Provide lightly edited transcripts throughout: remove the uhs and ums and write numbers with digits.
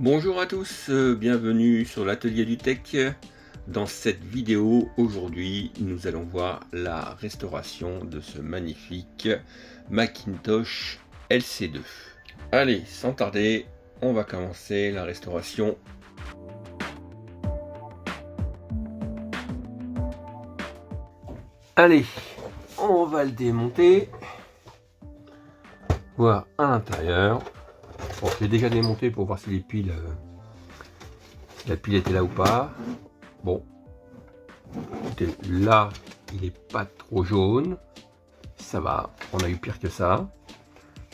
Bonjour à tous, bienvenue sur l'atelier du tech. Dans cette vidéo, aujourd'hui, nous allons voir la restauration de ce magnifique Macintosh LC2. Allez, sans tarder, on va commencer la restauration. Allez, on va le démonter, voir à l'intérieur. Bon, je l'ai déjà démonté pour voir si les piles, la pile était là ou pas. Bon, écoutez, là, il est pas trop jaune, ça va. On a eu pire que ça,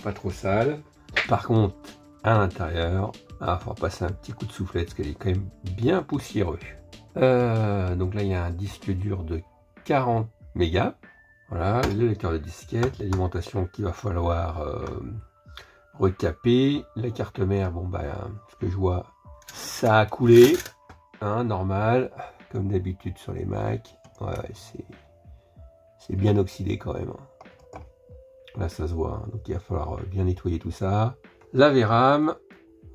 pas trop sale. Par contre, à l'intérieur, il va falloir passer un petit coup de soufflette parce qu'elle est quand même bien poussiéreux. Donc là, il y a un disque dur de 40 mégas. Voilà, le lecteur de disquette, l'alimentation qu'il va falloir recaper, la carte mère, bon bah ce que je vois, ça a coulé, hein, normal, comme d'habitude sur les Mac. Ouais, c'est bien oxydé quand même. Là ça se voit, hein. Donc il va falloir bien nettoyer tout ça. La VRAM,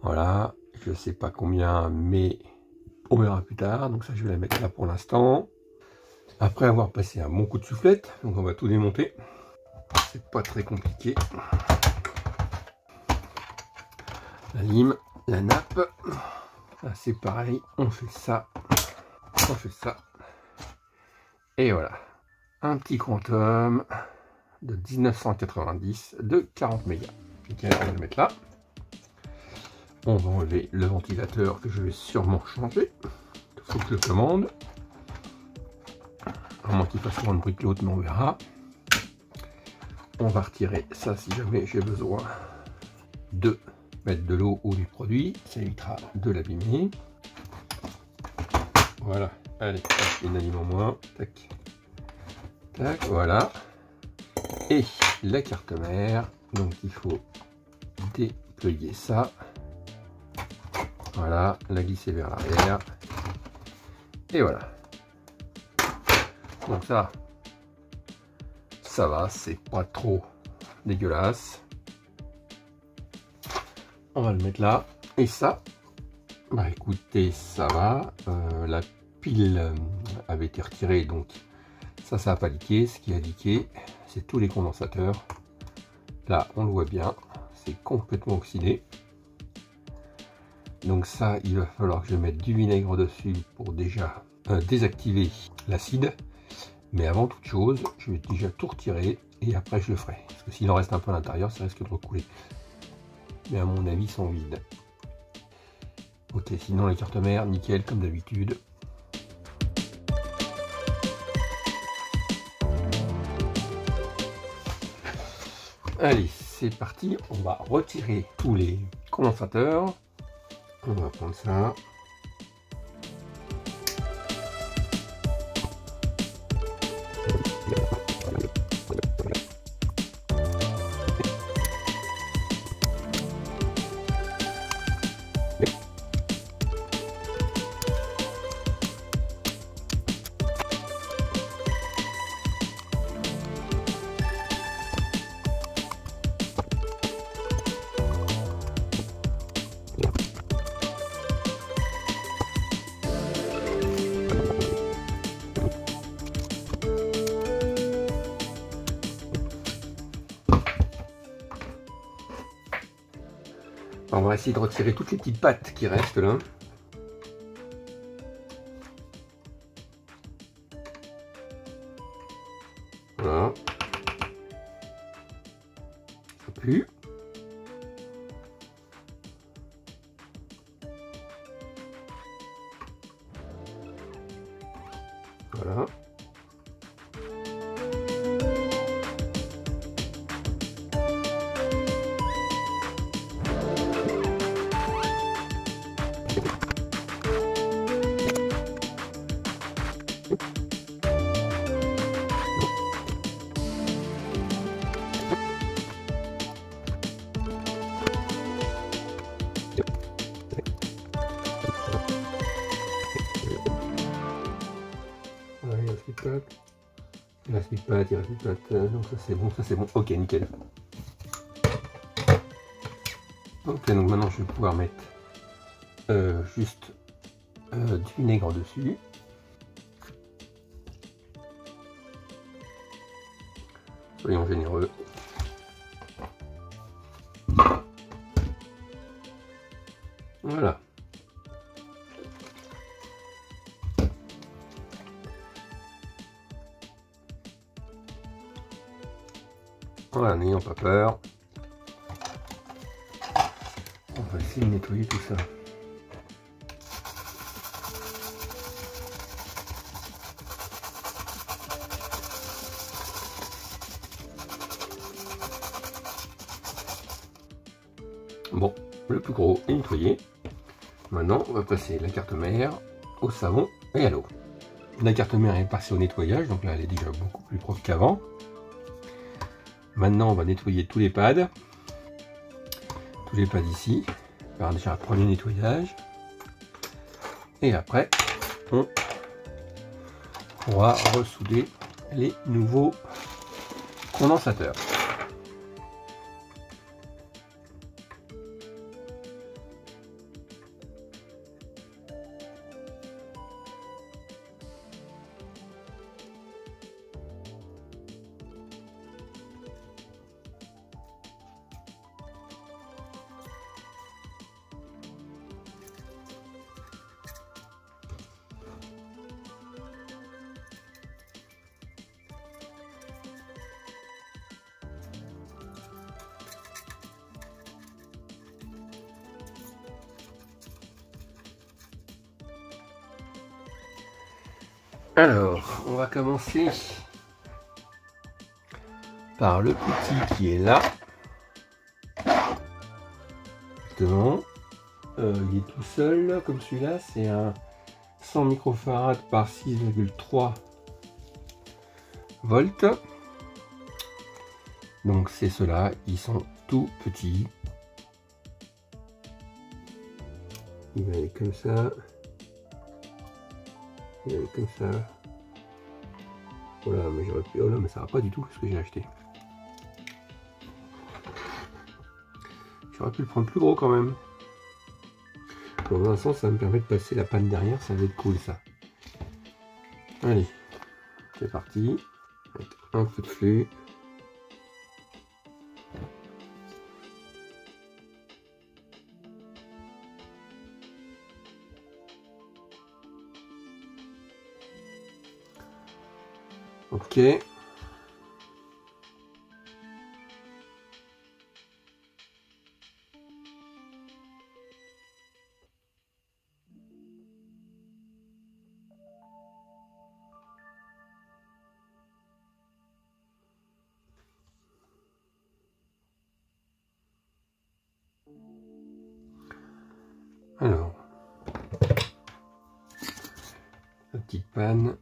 voilà, je sais pas combien, mais on verra plus tard. Donc ça je vais la mettre là pour l'instant. Après avoir passé un bon coup de soufflette, donc on va tout démonter. C'est pas très compliqué. La lime, la nappe, c'est pareil, on fait ça, et voilà, un petit Quantum de 1990 de 40 mégas. Ok, on va le mettre là. On va enlever le ventilateur que je vais sûrement changer. Il faut que je le commande. À moins qu'il fasse moins de bruit que l'autre, mais on verra. On va retirer ça si jamais j'ai besoin de mettre de l'eau ou du produit, ça évitera de l'abîmer. Voilà, allez, une anime en moins, tac, tac, voilà. Et la carte mère, donc il faut dépluyer ça. Voilà, la glisser vers l'arrière. Et voilà. Donc ça va, c'est pas trop dégueulasse. On va le mettre là. Et ça, bah écoutez, ça va. La pile avait été retirée, donc ça n'a pas leaké. Ce qui a leaké, c'est tous les condensateurs. Là, on le voit bien, c'est complètement oxydé. Donc ça, il va falloir que je mette du vinaigre dessus pour déjà désactiver l'acide. Mais avant toute chose, je vais déjà tout retirer et après je le ferai. Parce que s'il en reste un peu à l'intérieur, ça risque de recouler. Mais à mon avis, ils sont vides. Ok, sinon les cartes mères, nickel comme d'habitude. Allez, c'est parti. On va retirer tous les condensateurs. On va prendre ça. On va essayer de retirer toutes les petites pattes qui restent là. Voilà. Ça pue. Voilà. Il reste plus de pâte, il reste plus de pâte. Donc ça c'est bon, ça c'est bon. Ok, nickel. Ok, donc maintenant je vais pouvoir mettre juste du vinaigre dessus. Soyons généreux. Voilà. Voilà, n'ayons pas peur. On va essayer de nettoyer tout ça. Bon, le plus gros est nettoyé. Maintenant, on va passer la carte mère au savon et à l'eau. La carte mère est passée au nettoyage, donc là elle est déjà beaucoup plus propre qu'avant. Maintenant, on va nettoyer tous les pads. Tous les pads ici. On va faire déjà un premier nettoyage. Et après, on pourra ressouder les nouveaux condensateurs. Alors, on va commencer par le petit qui est là. Justement, il est tout seul, comme celui-là, c'est un 100 microfarad par 6,3 volts. Donc c'est ceux-là, ils sont tout petits. Il va aller comme ça. Il va aller comme ça. Voilà, mais j'aurais pu. Oh là, mais ça va pas du tout ce que j'ai acheté. J'aurais pu le prendre plus gros quand même. Dans un sens, ça me permet de passer la panne derrière, ça va être cool ça. Allez, c'est parti. Avec un peu de flux. Ok. Alors, la petite panne.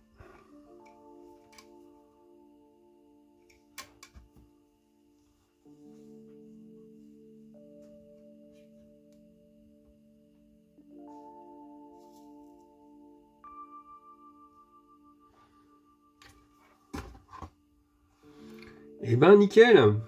Eh ben nickel.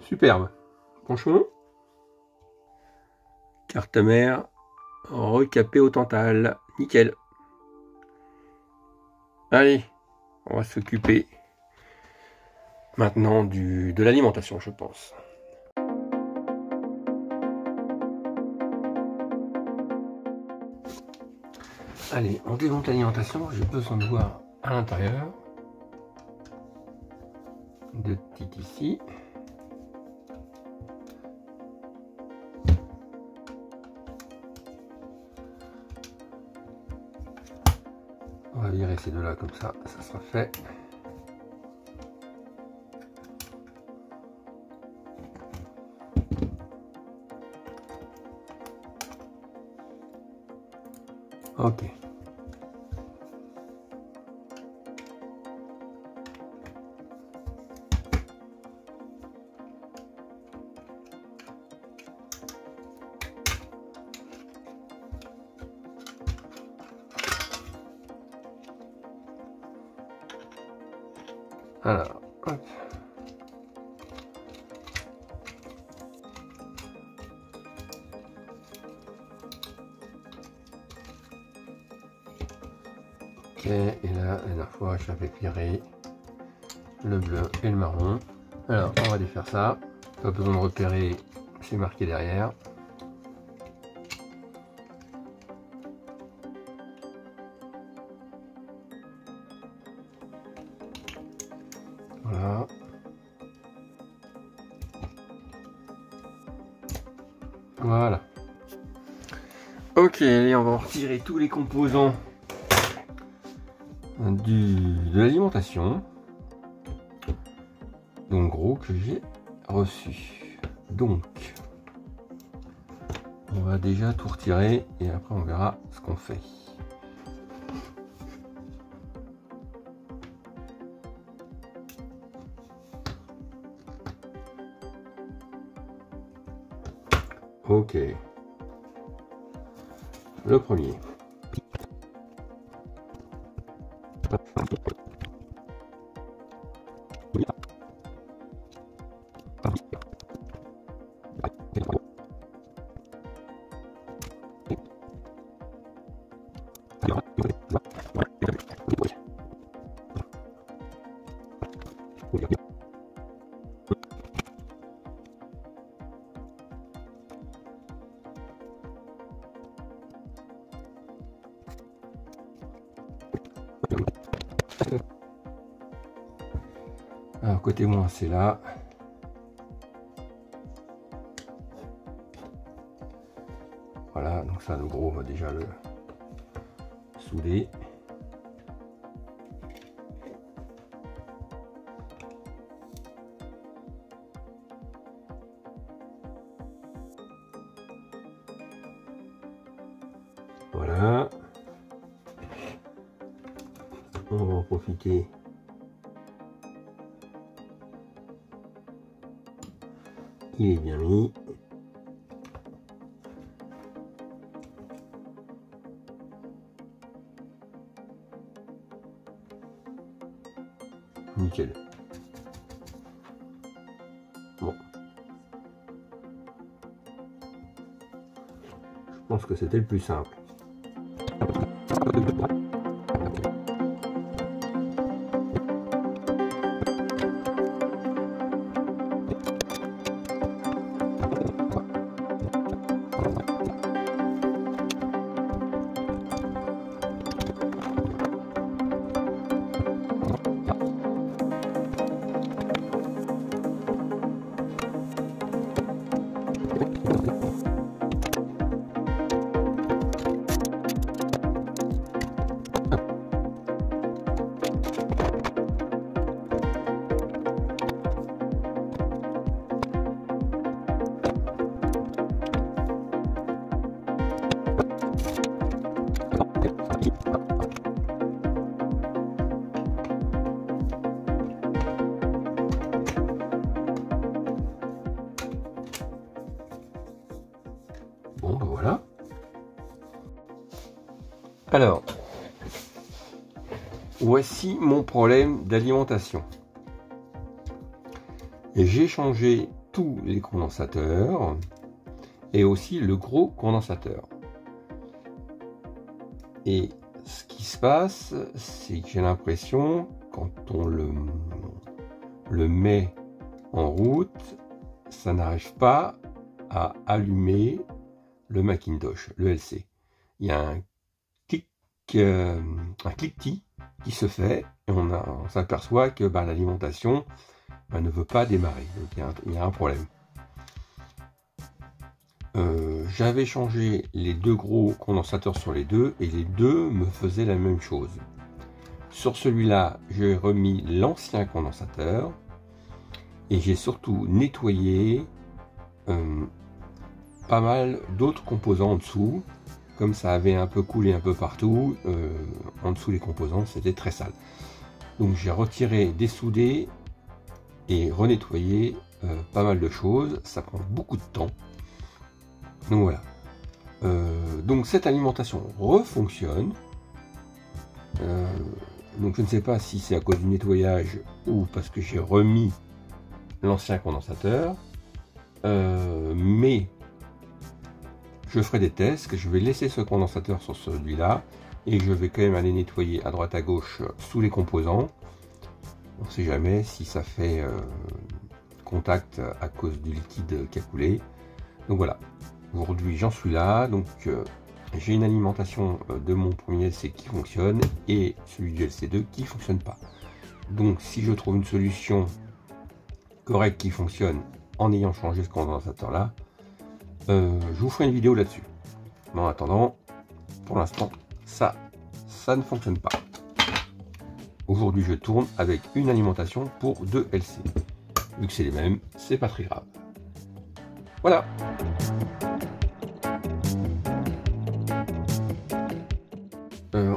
Superbe. Franchement. Carte mère recapée au Tantal. Nickel. Allez, on va s'occuper maintenant de l'alimentation, je pense. Allez, on démonte l'alimentation. J'ai besoin de voir à l'intérieur. Deux petites ici. On va virer ces deux-là comme ça sera fait. Ok. Alors, hop. Ok, et là, la dernière fois, j'avais viré le bleu et le marron. Alors, on va défaire ça. Pas besoin de repérer, c'est marqué derrière. Voilà. Voilà. Ok, allez, on va retirer tous les composants de l'alimentation. Donc gros que j'ai reçu. Donc on va déjà tout retirer et après on verra ce qu'on fait. Ok. Le premier. Alors côté moins c'est là. Voilà, donc ça le gros on va déjà le souder. Voilà. On va en profiter. Il est bien mis. Nickel. Bon. Je pense que c'était le plus simple. Bon, ben voilà. Alors, voici mon problème d'alimentation. J'ai changé tous les condensateurs et aussi le gros condensateur. Et ce qui se passe, c'est que j'ai l'impression, quand on le met en route, ça n'arrive pas à allumer le Macintosh, le LC. Il y a un cliquetis qui se fait et on s'aperçoit que l'alimentation ne veut pas démarrer. Donc il y a un problème. J'avais changé les deux gros condensateurs sur les deux et les deux me faisaient la même chose. Sur celui-là, j'ai remis l'ancien condensateur et j'ai surtout nettoyé pas mal d'autres composants en dessous. Comme ça avait un peu coulé un peu partout, en dessous les composants, c'était très sale. Donc j'ai retiré, dessoudé et renettoyé pas mal de choses. Ça prend beaucoup de temps. Donc voilà. Donc cette alimentation refonctionne. Donc je ne sais pas si c'est à cause du nettoyage ou parce que j'ai remis l'ancien condensateur. Mais je ferai des tests, que je vais laisser ce condensateur sur celui-là et je vais quand même aller nettoyer à droite à gauche sous les composants. On ne sait jamais si ça fait contact à cause du liquide qui a coulé. Donc voilà, aujourd'hui j'en suis là. Donc j'ai une alimentation de mon premier LC qui fonctionne et celui du LC2 qui ne fonctionne pas. Donc si je trouve une solution correcte qui fonctionne en ayant changé ce condensateur là, je vous ferai une vidéo là-dessus. Mais en attendant, pour l'instant, ça ne fonctionne pas. Aujourd'hui, je tourne avec une alimentation pour 2 LC. Vu que c'est les mêmes, c'est pas très grave. Voilà.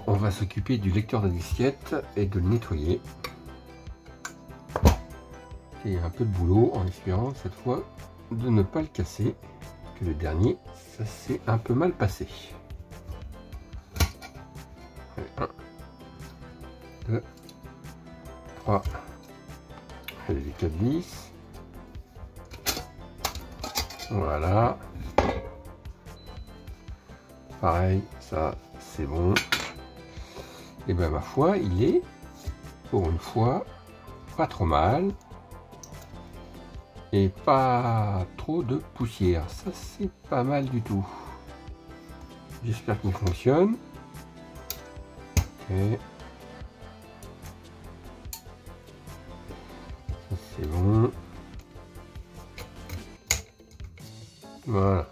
On va s'occuper du lecteur de disquette et de le nettoyer. Et un peu de boulot en espérant cette fois de ne pas le casser. Que le dernier, ça s'est un peu mal passé. 1, 2, 3, les 4 vis. Voilà. Pareil, ça c'est bon. Et ben ma foi, il est pour une fois pas trop mal. Et pas trop de poussière, ça c'est pas mal du tout. J'espère qu'il fonctionne. Ok. Ça c'est bon. Voilà.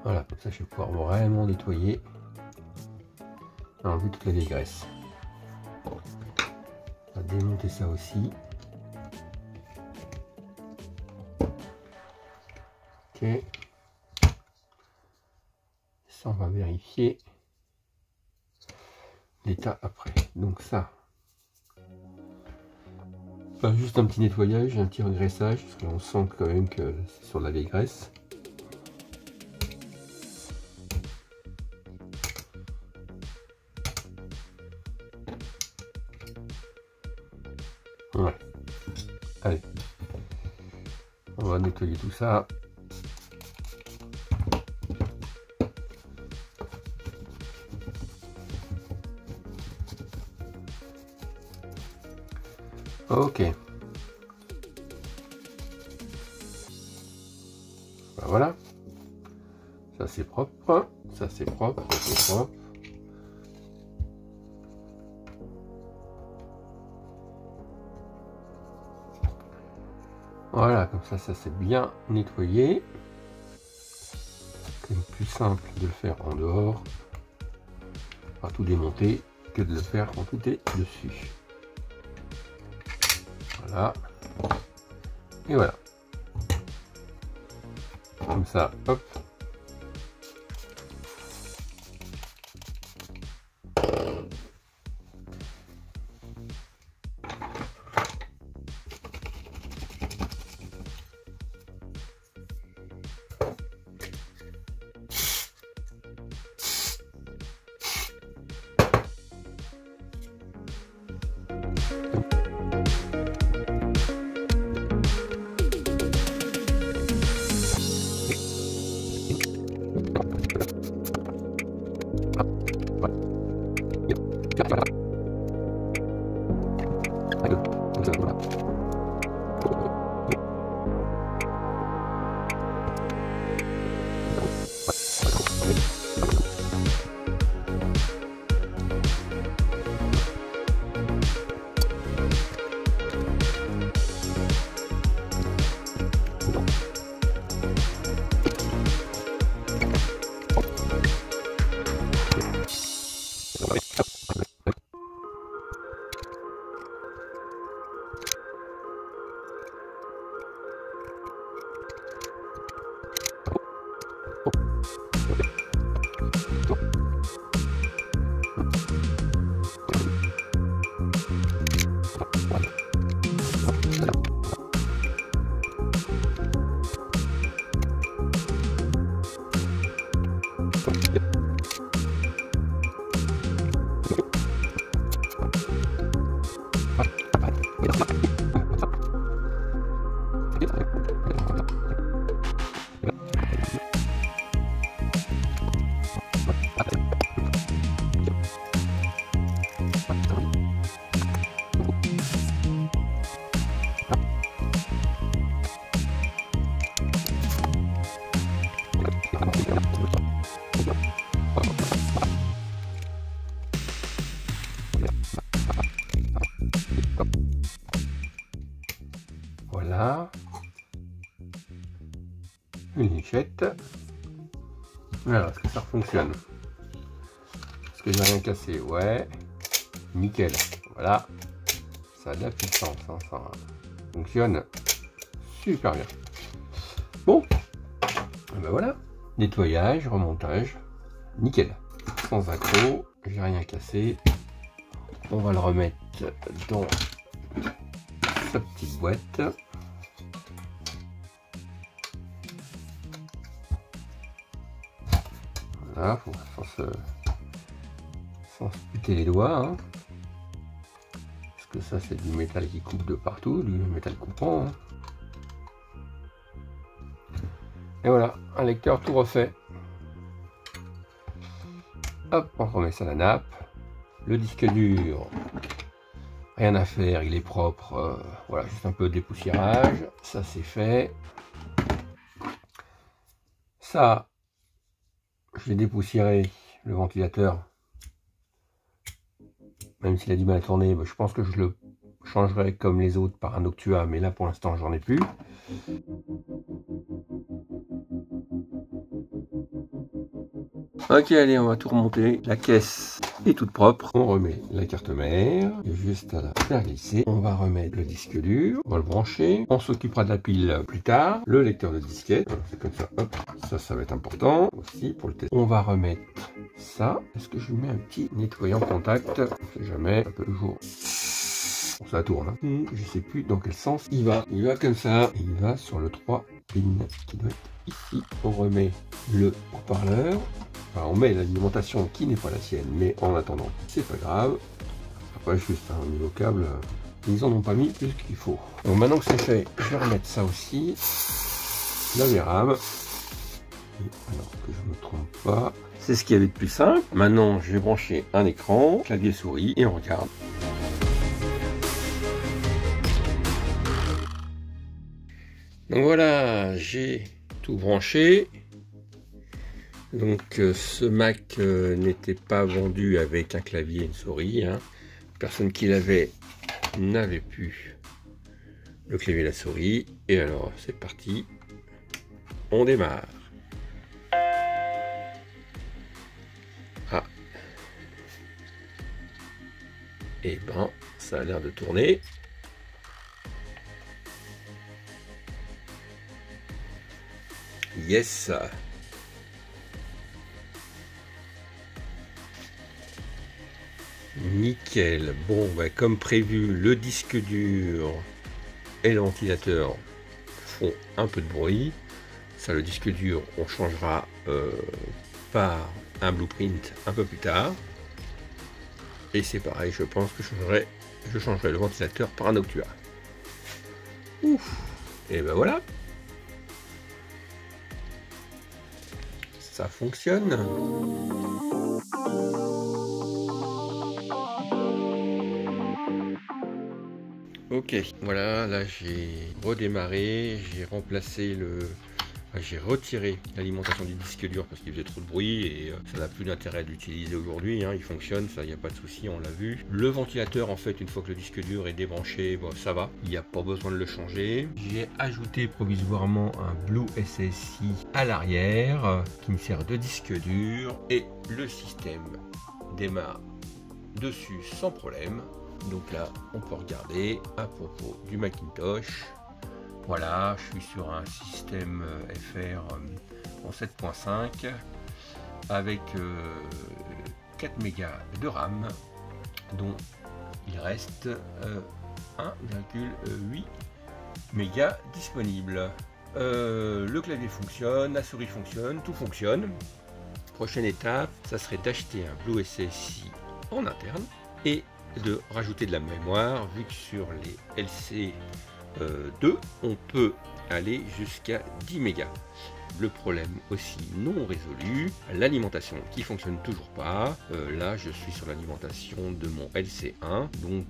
Voilà, comme ça je vais pouvoir vraiment nettoyer, enlever toute la vieille graisse. On va démonter ça aussi. Ok. Ça on va vérifier l'état après. Donc ça, pas juste un petit nettoyage, un petit regraissage, parce qu'on sent quand même que c'est sur la vieille graisse. Ouais. Allez, on va nettoyer tout ça. Ok. Ben voilà. Ça c'est propre. Ça c'est propre. Ça c'est propre. Voilà, comme ça c'est bien nettoyé. C'est plus simple de le faire en dehors, pas tout démonter, que de le faire quand tout est dessus. Voilà. Et voilà. Comme ça, hop. Voilà. Une lichette. Alors, est-ce que ça fonctionne? Est-ce que j'ai rien cassé? Ouais. Nickel. Voilà. Ça a de la puissance. Hein. Ça fonctionne super bien. Bon. Et ben voilà. Nettoyage, remontage. Nickel. Sans accroc. J'ai rien cassé. On va le remettre dans sa petite boîte. Voilà, faut, sans se buter les doigts. Hein. Parce que ça, c'est du métal qui coupe de partout, du métal coupant. Hein. Et voilà, un lecteur tout refait. Hop, on remet ça à la nappe. Le disque dur, rien à faire, il est propre. Voilà, juste un peu de dépoussiérage. Ça, c'est fait. Ça, je l'ai dépoussiéré, le ventilateur. Même s'il a du mal à tourner, je pense que je le changerai comme les autres par un Noctua, mais là pour l'instant j'en ai plus. Ok, allez, on va tout remonter. La caisse est toute propre. On remet la carte mère, juste à la faire glisser. On va remettre le disque dur, on va le brancher. On s'occupera de la pile plus tard. Le lecteur de disquette, c'est comme ça, hop. Ça va être important aussi pour le test. On va remettre ça. Est-ce que je lui mets un petit nettoyant contact? On sait jamais, ça peut toujours... Bon, ça tourne. Hein. Je sais plus dans quel sens il va. Il va comme ça. Et il va sur le 3 pin qui doit être ici. On remet le haut-parleur. Enfin, on met l'alimentation qui n'est pas la sienne, mais en attendant, c'est pas grave. Après, juste au niveau câble, ils en ont pas mis plus qu'il faut. Donc maintenant que c'est fait, je vais remettre ça aussi. La VRAM. Et alors que je me trompe pas, c'est ce qu'il y avait de plus simple. Maintenant, je vais brancher un écran, clavier souris, et on regarde. Donc voilà, j'ai tout branché. Donc ce Mac n'était pas vendu avec un clavier et une souris. Hein. Personne qui l'avait n'avait plus le clavier et la souris. Et alors c'est parti, on démarre. Ah. Et ben ça a l'air de tourner. Yes. Nickel. Bon, comme prévu, le disque dur et le ventilateur font un peu de bruit. Ça, le disque dur, on changera par un blueprint un peu plus tard. Et c'est pareil, je pense que je changerai le ventilateur par un Noctua. Ouf. Et ben voilà. Ça fonctionne. Ok, voilà, là j'ai redémarré, j'ai remplacé j'ai retiré l'alimentation du disque dur parce qu'il faisait trop de bruit et ça n'a plus d'intérêt de l'utiliser aujourd'hui, hein, il fonctionne, ça, il n'y a pas de souci, on l'a vu. Le ventilateur, en fait, une fois que le disque dur est débranché, bon, ça va, il n'y a pas besoin de le changer. J'ai ajouté provisoirement un Blue SSI à l'arrière qui me sert de disque dur et le système démarre dessus sans problème. Donc là, on peut regarder à propos du Macintosh. Voilà, je suis sur un système FR en 7.5 avec 4 mégas de RAM, dont il reste 1,8 mégas disponible. Le clavier fonctionne, la souris fonctionne, tout fonctionne. Prochaine étape, ça serait d'acheter un Blue SSI en interne et de rajouter de la mémoire, vu que sur les LC2 on peut aller jusqu'à 10 mégas. Le problème aussi non résolu, l'alimentation qui fonctionne toujours pas. Là je suis sur l'alimentation de mon LC1, donc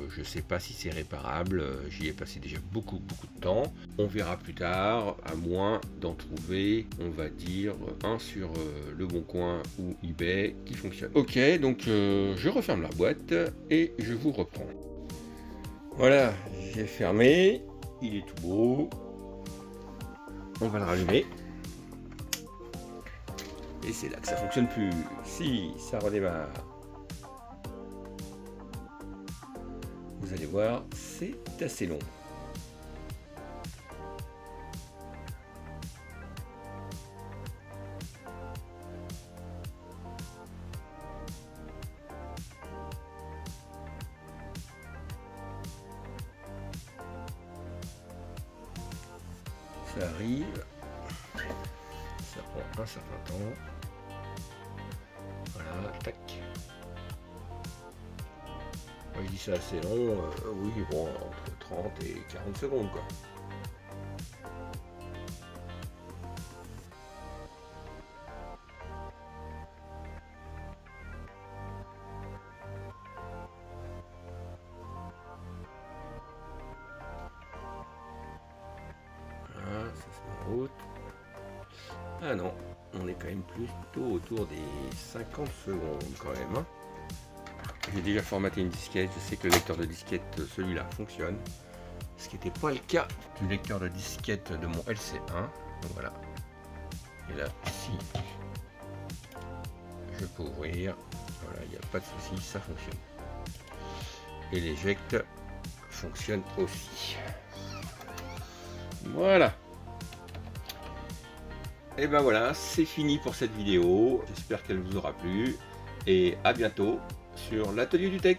je sais pas si c'est réparable. J'y ai passé déjà beaucoup de temps. On verra plus tard, à moins d'en trouver, on va dire, un sur Le Bon Coin ou eBay qui fonctionne. Ok, donc je referme la boîte et je vous reprends. Voilà, j'ai fermé. il est tout beau. On va le rallumer. Et c'est là que ça fonctionne plus. Si ça redémarre, vous allez voir, c'est assez long. Ça arrive, ça prend un certain temps. Voilà, tac. Moi, je dis ça assez long, oui, bon, entre 30 et 40 secondes, quoi. Voilà, ça se met en route. Ah non, on est quand même plutôt autour des 50 secondes quand même. Hein. J'ai déjà formaté une disquette, je sais que le lecteur de disquette, celui-là, fonctionne. Ce qui n'était pas le cas du lecteur de disquette de mon LC1. Donc voilà. Et là, ici, je peux ouvrir. Voilà, il n'y a pas de souci, ça fonctionne. Et l'éjecte fonctionne aussi. Voilà. Et ben voilà, c'est fini pour cette vidéo. J'espère qu'elle vous aura plu. Et à bientôt sur l'Atelier du Tech.